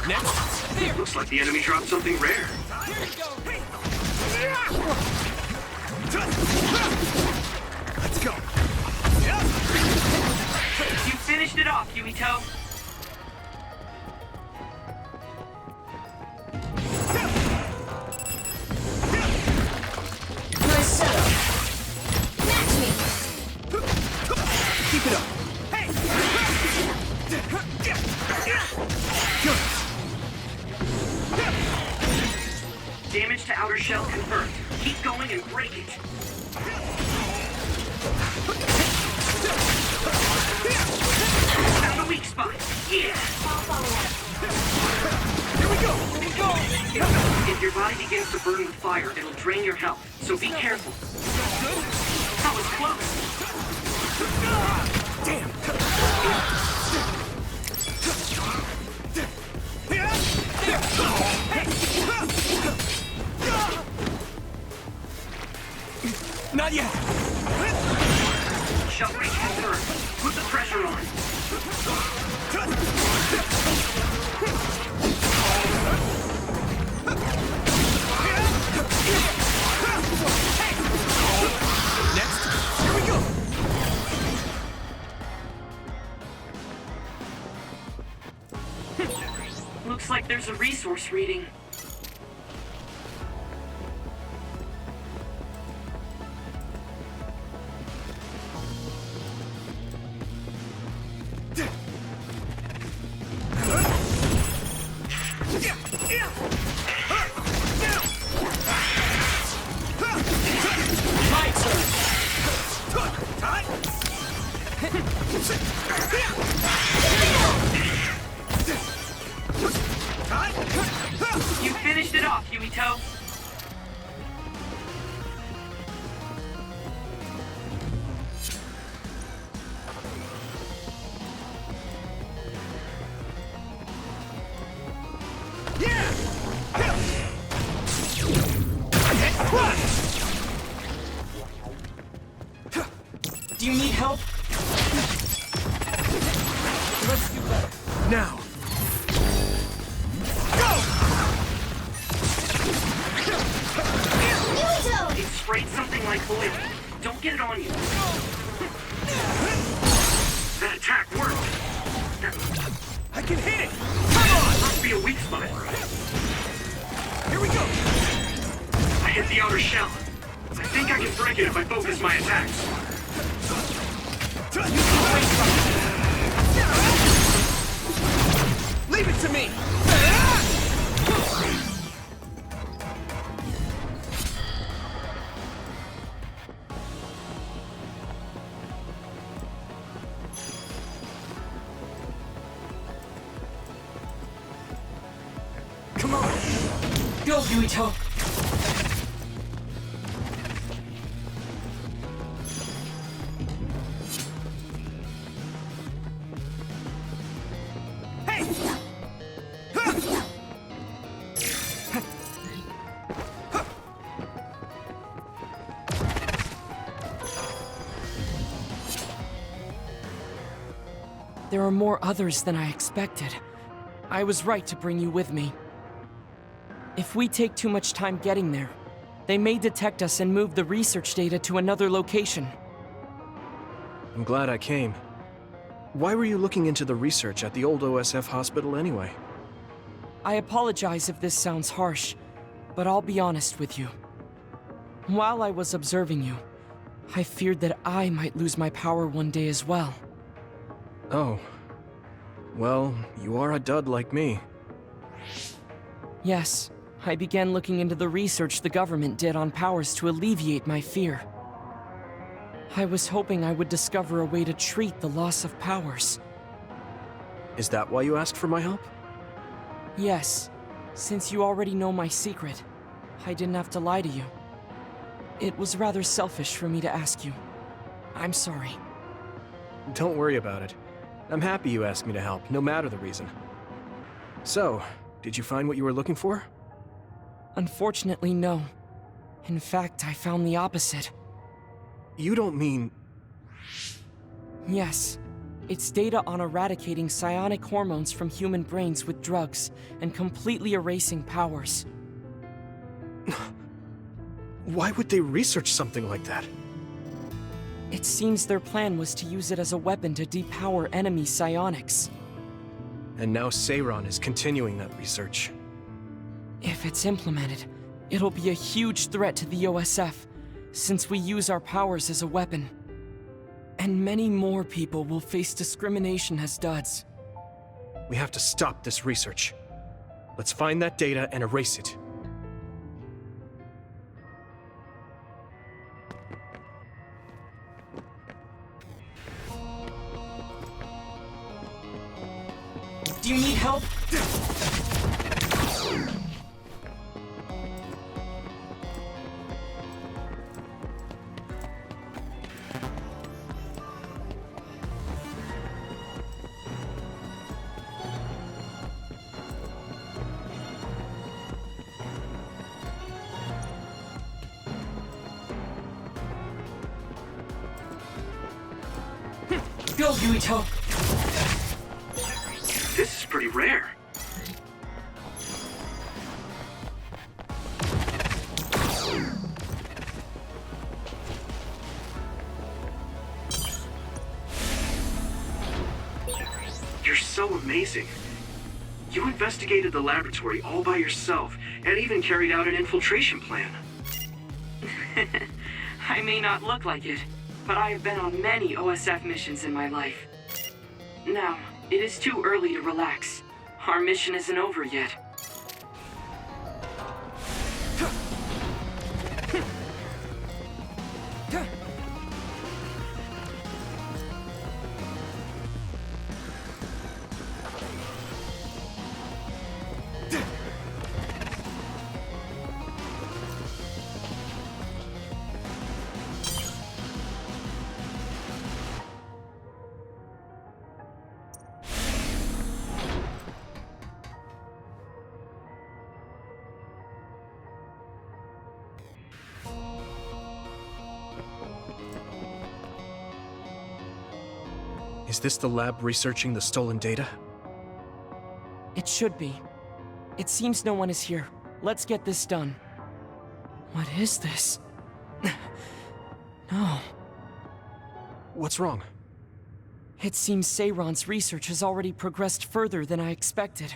Next. There. Looks like the enemy dropped something rare. Here we go. Let's go. You finished it off, Yuito. Nice setup. Match me. Keep it up. Hey. Good. Damage to outer shell confirmed. Keep going and break it. Found a weak spot. Yeah. Here we go. If your body begins to burn with fire, it'll drain your health. So be careful. That was close. Damn. Not yet. Shell breach confirmed. Put the pressure on. Next. Here we go. Looks like there's a resource reading. You finished it off, Yuito. Do you need help? Let's do better. Now. Go! Yuito! It sprayed something like oil. Don't get it on you. That attack worked. I can hit it! Come on! Must be a weak spot. Here we go! I hit the outer shell. I think I can break it if I focus my attacks. Leave it to me! Come on! Go, Yuito. There are more others than I expected. I was right to bring you with me. If we take too much time getting there, they may detect us and move the research data to another location. I'm glad I came. Why were you looking into the research at the old OSF hospital anyway? I apologize if this sounds harsh, but I'll be honest with you. While I was observing you, I feared that I might lose my power one day as well. Oh. Well, you are a dud like me. Yes, I began looking into the research the government did on powers to alleviate my fear. I was hoping I would discover a way to treat the loss of powers. Is that why you asked for my help? Yes, since you already know my secret, I didn't have to lie to you. It was rather selfish for me to ask you. I'm sorry. Don't worry about it. I'm happy you asked me to help, no matter the reason. So, did you find what you were looking for? Unfortunately, no. In fact, I found the opposite. You don't mean... Yes, It's data on eradicating psionic hormones from human brains with drugs and completely erasing powers. Why would they research something like that? It seems their plan was to use it as a weapon to depower enemy psionics. And now Seiran is continuing that research. If it's implemented, it'll be a huge threat to the OSF, since we use our powers as a weapon. And many more people will face discrimination as duds. We have to stop this research. Let's find that data and erase it. Do you need help? Go, Yuito! This is pretty rare. You're so amazing. You investigated the laboratory all by yourself, and even carried out an infiltration plan. I may not look like it, but I have been on many OSF missions in my life. Now, it is too early to relax. Our mission isn't over yet. Is this the lab researching the stolen data? It should be. It seems no one is here. Let's get this done. What is this? No. What's wrong? It seems Seiran's research has already progressed further than I expected.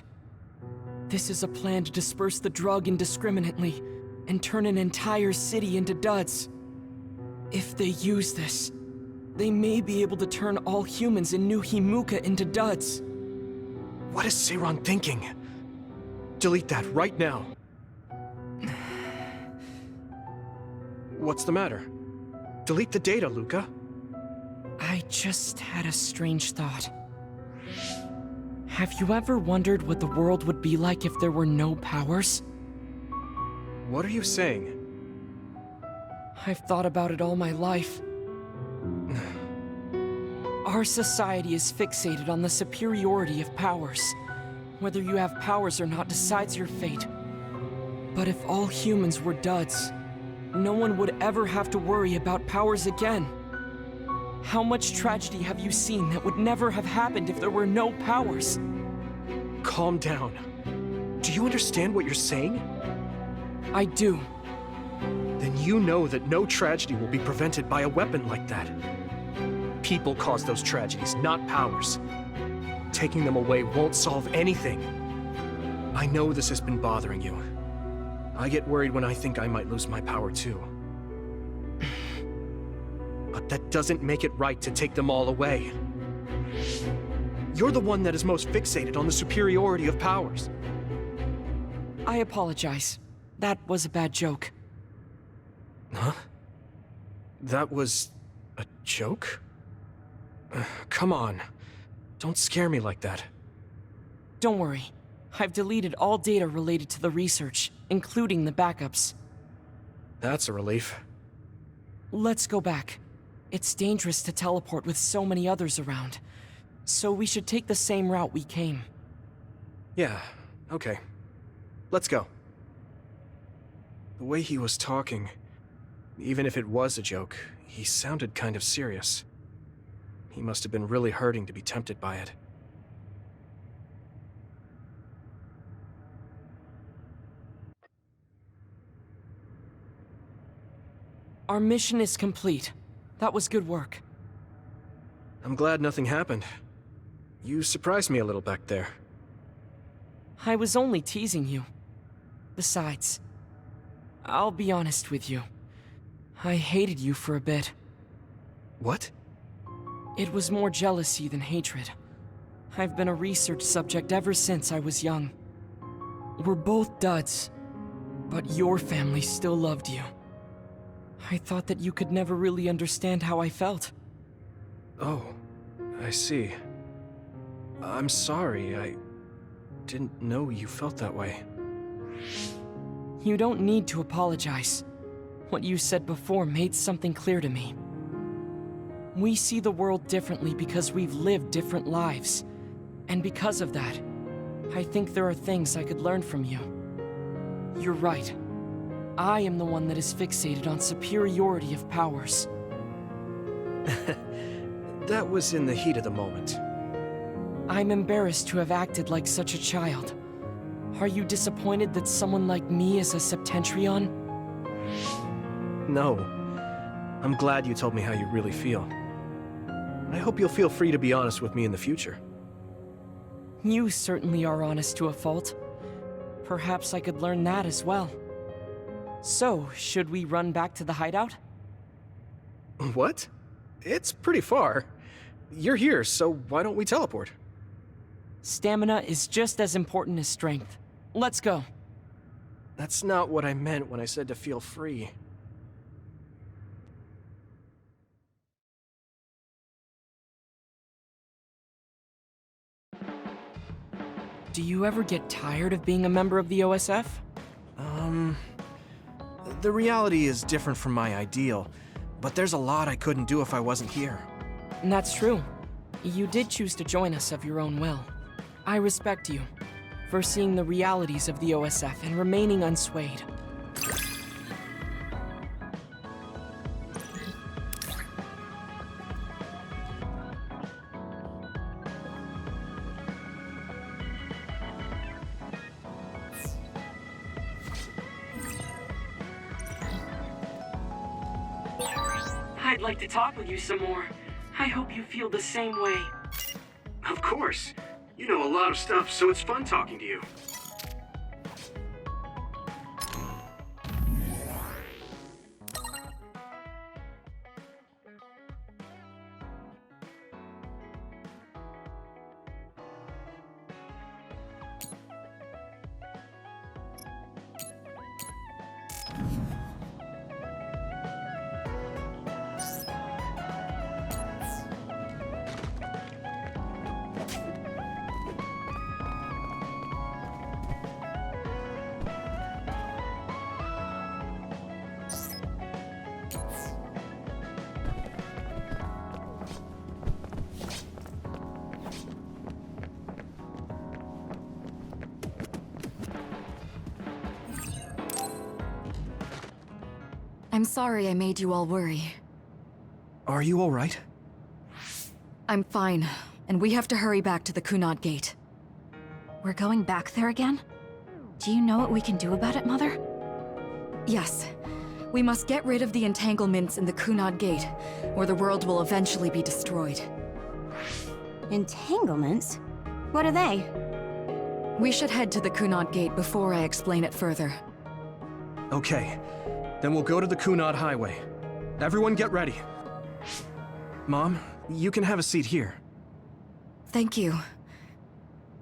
This is a plan to disperse the drug indiscriminately and turn an entire city into duds. If they use this, they may be able to turn all humans in New Himuka into duds. What is Seiran thinking? Delete that right now. What's the matter? Delete the data, Luca. I just had a strange thought. Have you ever wondered what the world would be like if there were no powers? What are you saying? I've thought about it all my life. Our society is fixated on the superiority of powers. Whether you have powers or not decides your fate. But if all humans were duds, no one would ever have to worry about powers again. How much tragedy have you seen that would never have happened if there were no powers? Calm down. Do you understand what you're saying? I do. Then you know that no tragedy will be prevented by a weapon like that. People cause those tragedies, not powers. Taking them away won't solve anything. I know this has been bothering you. I get worried when I think I might lose my power too. But that doesn't make it right to take them all away. You're the one that is most fixated on the superiority of powers. I apologize. That was a bad joke. Huh? That was a joke? Come on. Don't scare me like that. Don't worry. I've deleted all data related to the research, including the backups. That's a relief. Let's go back. It's dangerous to teleport with so many others around. So we should take the same route we came. Yeah, okay. Let's go. The way he was talking, even if it was a joke, he sounded kind of serious. He must have been really hurting to be tempted by it. Our mission is complete. That was good work. I'm glad nothing happened. You surprised me a little back there. I was only teasing you. Besides, I'll be honest with you. I hated you for a bit. What? It was more jealousy than hatred. I've been a research subject ever since I was young. We're both duds, but your family still loved you. I thought that you could never really understand how I felt. Oh, I see. I'm sorry, I didn't know you felt that way. You don't need to apologize. What you said before made something clear to me. We see the world differently because we've lived different lives. And because of that, I think there are things I could learn from you. You're right. I am the one that is fixated on superiority of powers. That was in the heat of the moment. I'm embarrassed to have acted like such a child. Are you disappointed that someone like me is a Septentrion? No. I'm glad you told me how you really feel. I hope you'll feel free to be honest with me in the future. You certainly are honest to a fault. Perhaps I could learn that as well. So, should we run back to the hideout? What? It's pretty far. You're here, so why don't we teleport? Stamina is just as important as strength. Let's go. That's not what I meant when I said to feel free. Do you ever get tired of being a member of the OSF? The reality is different from my ideal, but there's a lot I couldn't do if I wasn't here. And that's true. You did choose to join us of your own will. I respect you for seeing the realities of the OSF and remaining unswayed. I'd like to talk with you some more. I hope you feel the same way. Of course. You know a lot of stuff, so it's fun talking to you. I'm sorry I made you all worry. Are you alright? I'm fine, and we have to hurry back to the Kunad Gate. We're going back there again? Do you know what we can do about it, Mother? Yes. We must get rid of the entanglements in the Kunad Gate, or the world will eventually be destroyed. Entanglements? What are they? We should head to the Kunad Gate before I explain it further. Okay, then we'll go to the Kunad Highway. Everyone get ready. Mom, you can have a seat here. Thank you.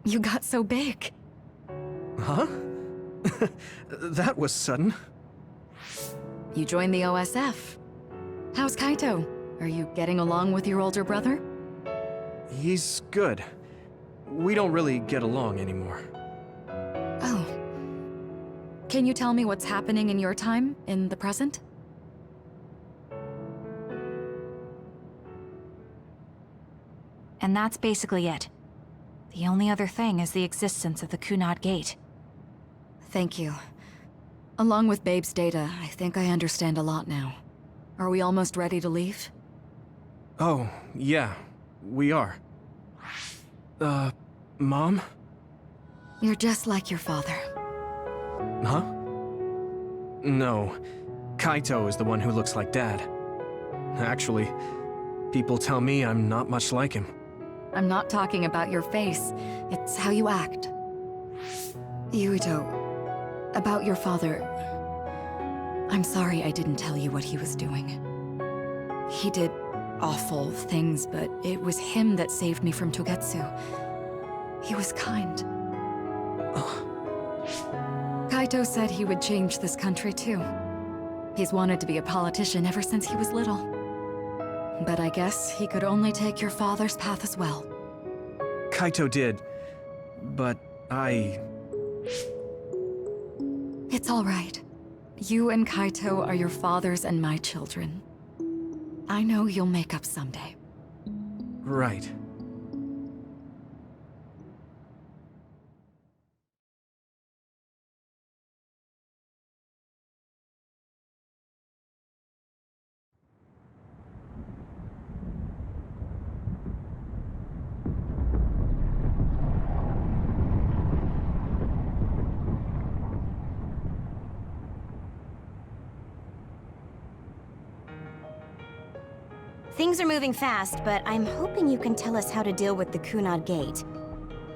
You got so big. Huh? That was sudden. You joined the OSF. How's Kaito? Are you getting along with your older brother? He's good. We don't really get along anymore. Oh. Can you tell me what's happening in your time, in the present? And that's basically it. The only other thing is the existence of the Kunad Gate. Thank you. Along with Babe's data, I think I understand a lot now. Are we almost ready to leave? Oh, yeah. we are. Mom? You're just like your father. Huh? No. Kaito is the one who looks like Dad. Actually, people tell me I'm not much like him. I'm not talking about your face. It's how you act. Yuito, about your father... I'm sorry I didn't tell you what he was doing. He did awful things, but it was him that saved me from Togetsu. He was kind. Kaito said he would change this country too. He's wanted to be a politician ever since he was little. But I guess he could only take your father's path as well. Kaito did, but It's all right. You and Kaito are your father's and my children. I know you'll make up someday. Right. Things are moving fast, but I'm hoping you can tell us how to deal with the Kunad Gate.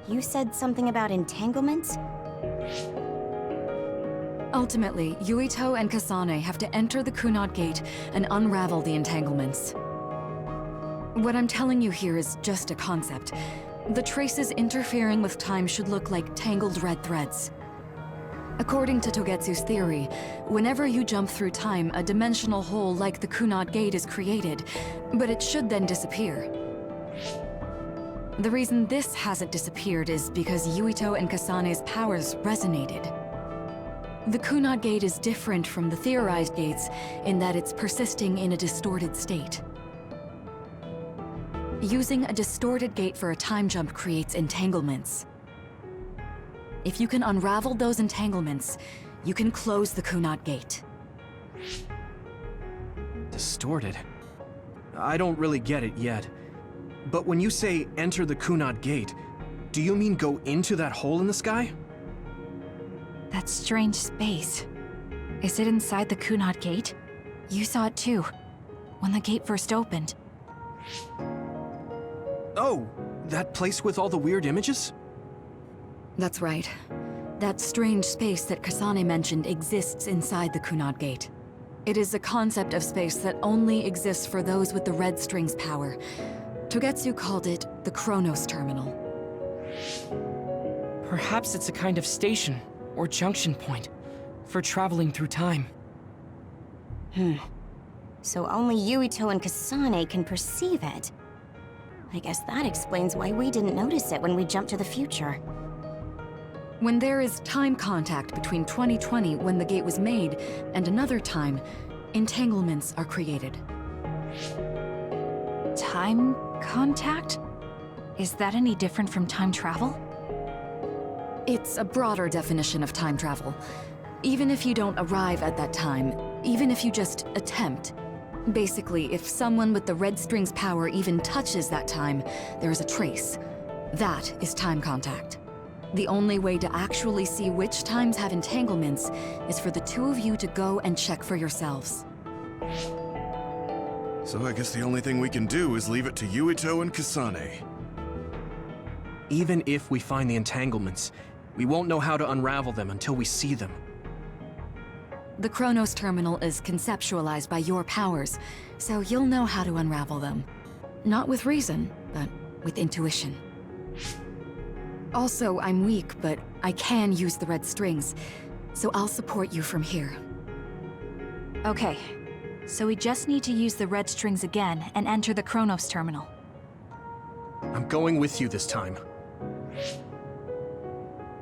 You said something about entanglements? Ultimately, Yuito and Kasane have to enter the Kunad Gate and unravel the entanglements. What I'm telling you here is just a concept. The traces interfering with time should look like tangled red threads. According to Togetsu's theory, whenever you jump through time, a dimensional hole like the Kunad Gate is created, but it should then disappear. The reason this hasn't disappeared is because Yuito and Kasane's powers resonated. The Kunad Gate is different from the theorized gates in that it's persisting in a distorted state. Using a distorted gate for a time jump creates entanglements. If you can unravel those entanglements, you can close the Kunad Gate. Distorted? I don't really get it yet. But when you say enter the Kunad Gate, do you mean go into that hole in the sky? That strange space. Is it inside the Kunad Gate? You saw it too, when the gate first opened. Oh, that place with all the weird images? That's right. That strange space that Kasane mentioned exists inside the Kunad Gate. It is a concept of space that only exists for those with the Red String's power. Togetsu called it the Chronos Terminal. Perhaps it's a kind of station, or junction point, for traveling through time. So only Yuito and Kasane can perceive it. I guess that explains why we didn't notice it when we jumped to the future. When there is time contact between 2020, when the gate was made, and another time, entanglements are created. Time contact? Is that any different from time travel? It's a broader definition of time travel. Even if you don't arrive at that time, even if you just attempt. Basically, if someone with the Red String's power even touches that time, there is a trace. That is time contact. The only way to actually see which times have entanglements is for the two of you to go and check for yourselves. So I guess the only thing we can do is leave it to Yuito and Kasane. Even if we find the entanglements, we won't know how to unravel them until we see them. The Chronos Terminal is conceptualized by your powers, so you'll know how to unravel them. Not with reason, but with intuition. Also, I'm weak, but I can use the red strings, so I'll support you from here. Okay, so we just need to use the red strings again and enter the Chronos Terminal. I'm going with you this time.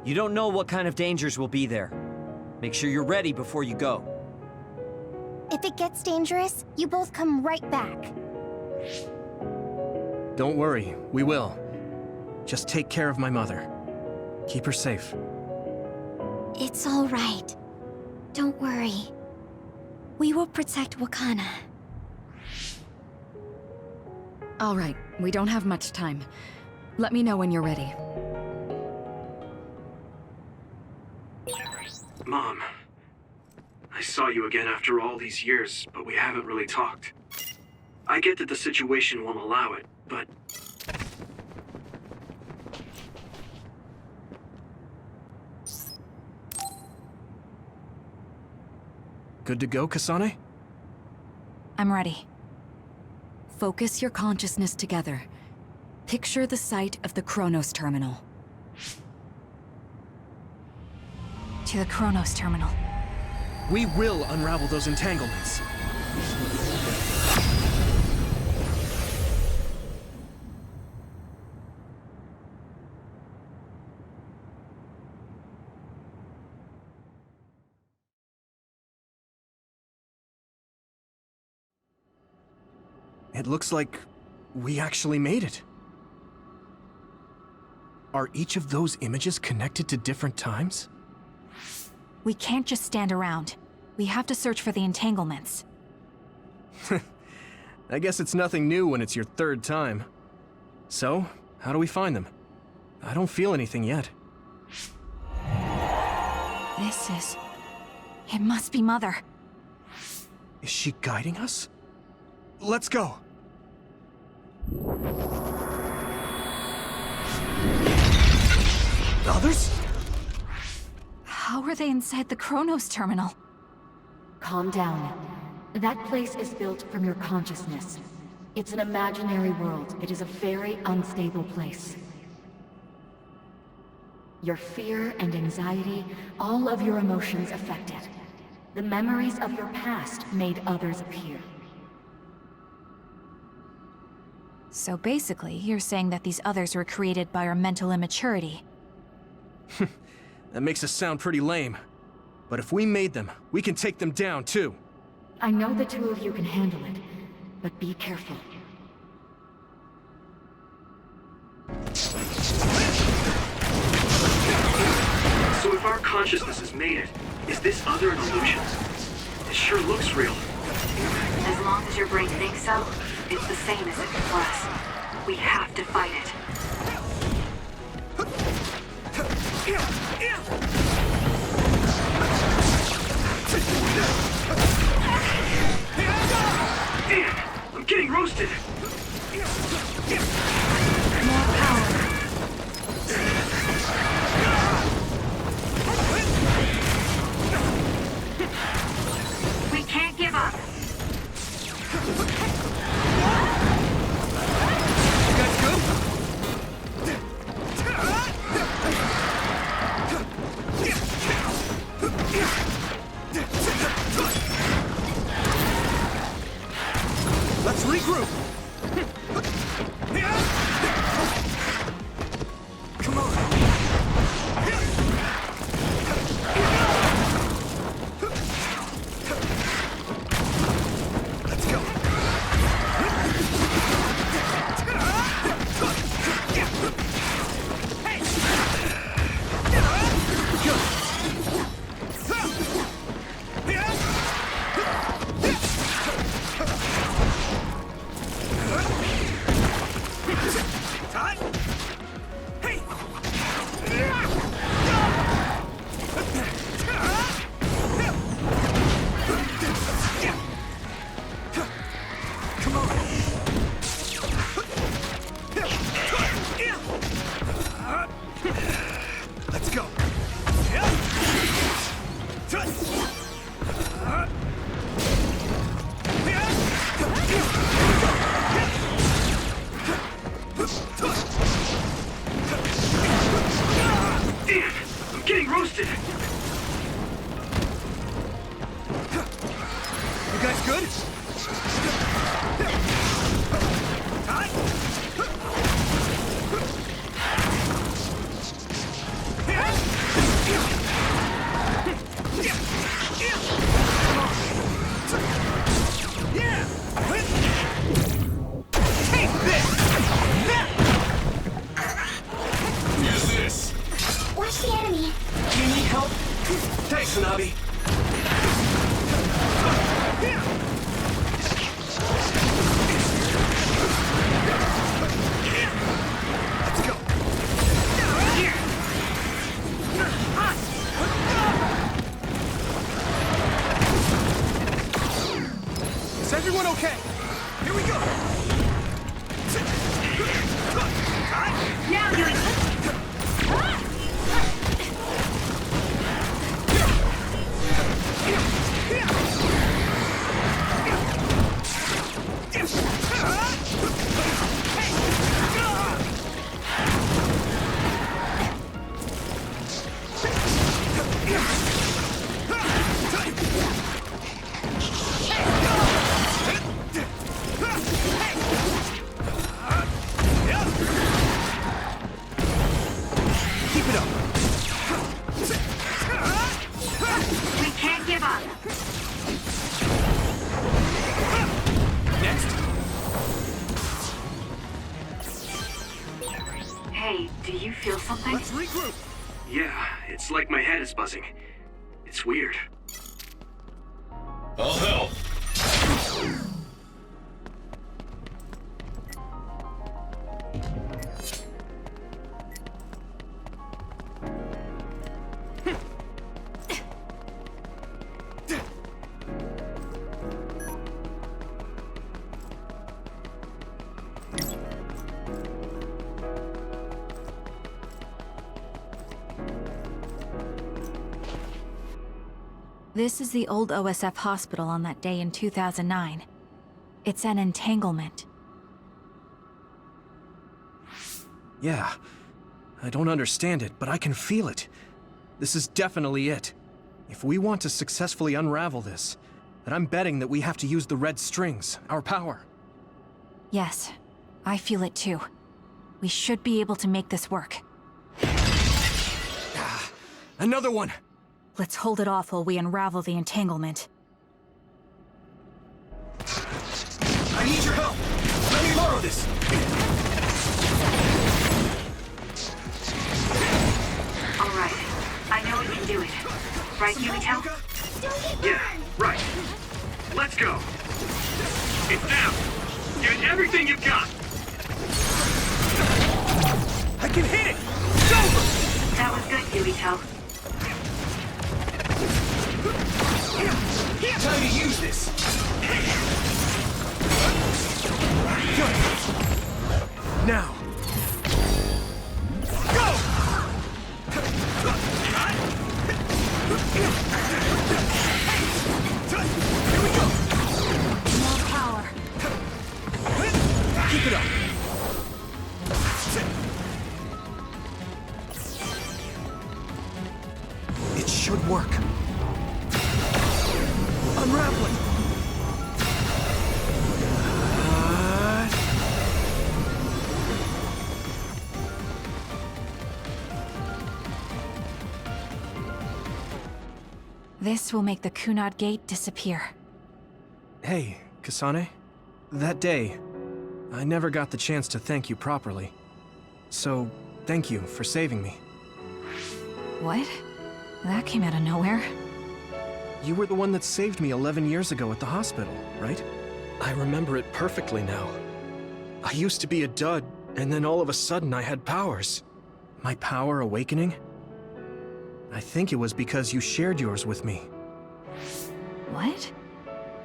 You don't know what kind of dangers will be there. Make sure you're ready before you go. If it gets dangerous, you both come right back. Don't worry, we will. Just take care of my mother. Keep her safe. It's all right. Don't worry. We will protect Wakana. All right, We don't have much time. Let me know when you're ready. Mom, I saw you again after all these years, but we haven't really talked. I get that the situation won't allow it, but... Good to go, Kasane? I'm ready. Focus your consciousness together. Picture the site of the Chronos Terminal. To the Chronos Terminal. We will unravel those entanglements. It looks like we actually made it. Are each of those images connected to different times? We can't just stand around. We have to search for the entanglements. I guess it's nothing new when it's your third time. So, how do we find them? I don't feel anything yet. It must be Mother. Is she guiding us? Let's go! The others? How are they inside the Chronos Terminal? Calm down. That place is built from your consciousness. It's an imaginary world. It is a very unstable place. Your fear and anxiety, all of your emotions affected. The memories of your past made others appear. So basically, you're saying that these others were created by our mental immaturity. That makes us sound pretty lame. But if we made them, we can take them down too. I know the two of you can handle it, but be careful. So if our consciousness has made it, is this other an illusion? It sure looks real. As long as your brain thinks so, it's the same as if it was. We have to fight it. Damn! I'm getting roasted! More power. We can't give up. That's good? Let's regroup! Come on! Let's go! Let's go. Damn! I'm getting roasted! You guys good? Watch the enemy. Do you need help? Thanks, Hanabi. everyone okay? Here we go! Now, Yuito! Keep it up! We can't give up! Next! Hey, do you feel something? Let's regroup! Yeah, it's like my head is buzzing. It's weird. I'll help. This is the old OSF hospital on that day in 2009. It's an entanglement. Yeah. I don't understand it, but I can feel it. This is definitely it. If we want to successfully unravel this, then I'm betting that we have to use the red strings, our power. Yes, I feel it too. We should be able to make this work. Another one! Let's hold it off while we unravel the entanglement. I need your help! Let me borrow this! All right. I know we can do it. Right, Yuito? Yeah, right. Let's go. It's now. Give it everything you've got. I can hit it! It's over! That was good, Yuito. Time to use this! Good. Now! Go! Here we go! More power. Keep it up! It should work. Unraveling! This will make the Kunad Gate disappear. Hey, Kasane. That day, I never got the chance to thank you properly. So, thank you for saving me. What? That came out of nowhere. You were the one that saved me 11 years ago at the hospital, right? I remember it perfectly now. I used to be a dud, and then all of a sudden I had powers. My power awakening? I think it was because you shared yours with me. What?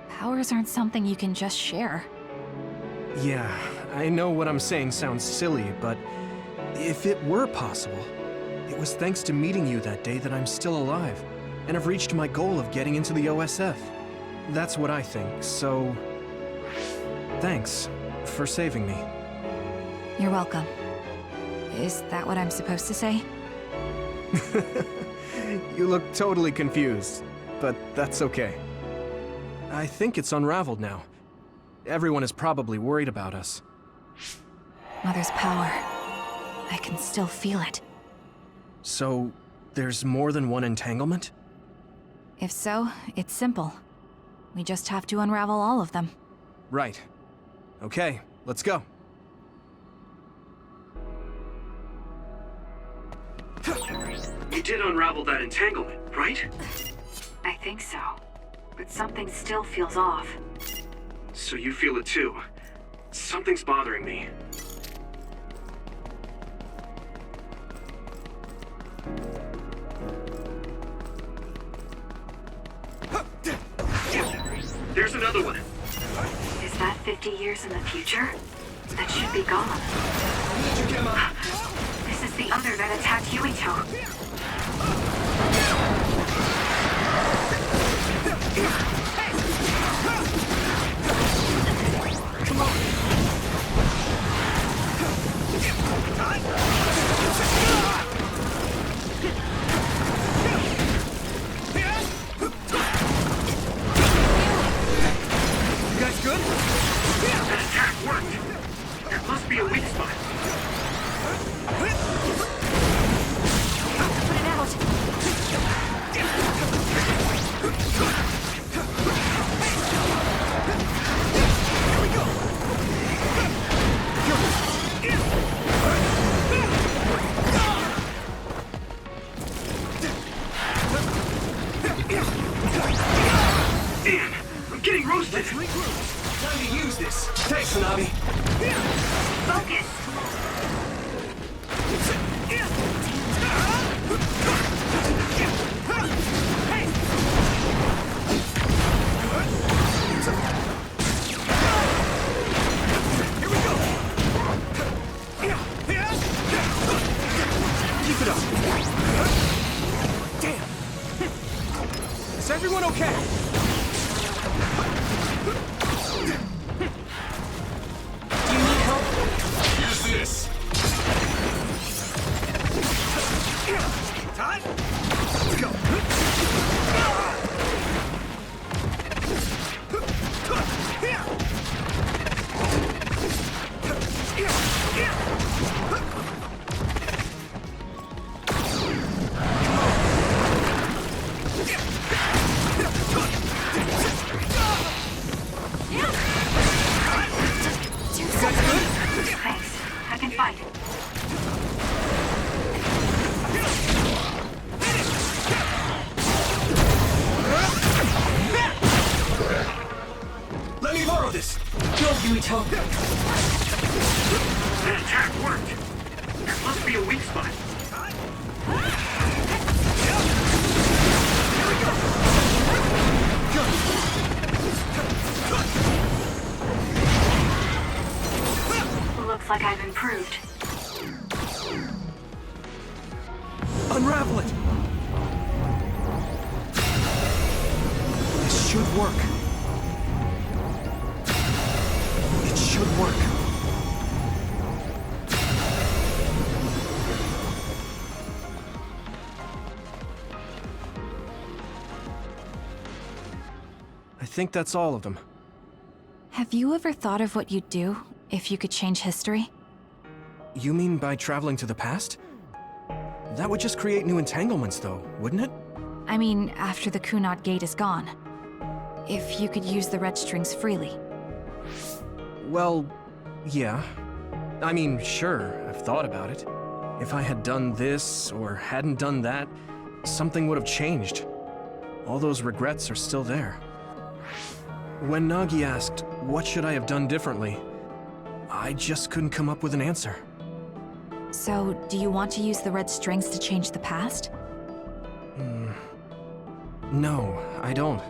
Powers aren't something you can just share. Yeah, I know what I'm saying sounds silly, but if it were possible, it was thanks to meeting you that day that I'm still alive, and have reached my goal of getting into the OSF. That's what I think, so... thanks for saving me. You're welcome. Is that what I'm supposed to say? You look totally confused, but that's okay. I think it's unraveled now. Everyone is probably worried about us. Mother's power. I can still feel it. So, there's more than one entanglement? If so, it's simple. We just have to unravel all of them. Right. Okay, let's go. We did unravel that entanglement, right? I think so. But something still feels off. So you feel it too. Something's bothering me. There's another one. that 50 years in the future? That should be gone. This is the other that attacked Yuito. Come on! You guys good? That attack worked. There must be a weak spot. Put it out. Here we go! Damn! I'm getting roasted! Let's regroup! Time to use this! Thanks, Hanabi! Focus! Here we go! Keep it up! Damn! Is everyone okay? Do you need help? Here's this! Time? Let's go! Thanks. I can fight. Let me borrow this! Go, Yuito. That attack worked. There must be a weak spot. Looks like I've improved. Unravel it! This should work. It should work. I think that's all of them. Have you ever thought of what you'd do if you could change history? You mean by traveling to the past? That would just create new entanglements, though, wouldn't it? I mean, after the Kunad Gate is gone. If you could use the red strings freely. Well, yeah. I mean, sure, I've thought about it. If I had done this, or hadn't done that, something would have changed. All those regrets are still there. When Nagi asked, what should I have done differently, I just couldn't come up with an answer. So, do you want to use the red strings to change the past? No, I don't.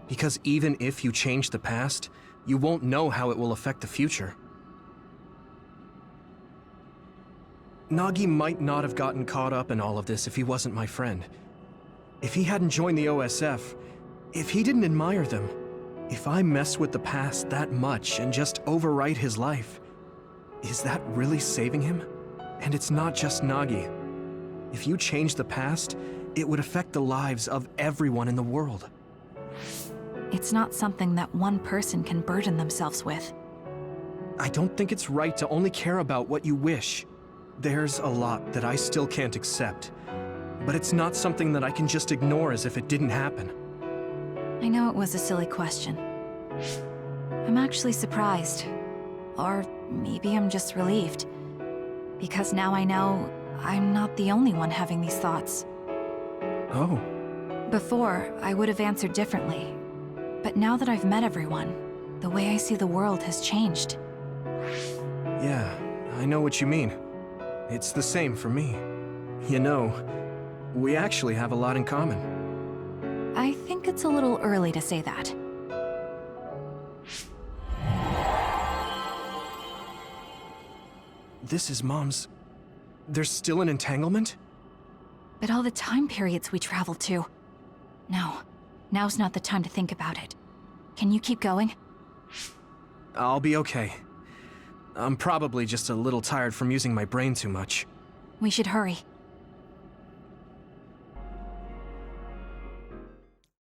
Because even if you change the past, you won't know how it will affect the future. Nagi might not have gotten caught up in all of this if he wasn't my friend. If he hadn't joined the OSF, if he didn't admire them, if I mess with the past that much and just overwrite his life, is that really saving him? And it's not just Nagi. If you change the past, it would affect the lives of everyone in the world. It's not something that one person can burden themselves with. I don't think it's right to only care about what you wish. There's a lot that I still can't accept, but it's not something that I can just ignore as if it didn't happen. I know it was a silly question. I'm actually surprised. Or maybe I'm just relieved. Because now I know I'm not the only one having these thoughts. Oh. Before, I would have answered differently. But now that I've met everyone, the way I see the world has changed. Yeah, I know what you mean. It's the same for me. You know, we actually have a lot in common. I think it's a little early to say that. This is Mom's... There's still an entanglement? But all the time periods we traveled to... No, now's not the time to think about it. Can you keep going? I'll be okay. I'm probably just a little tired from using my brain too much. We should hurry.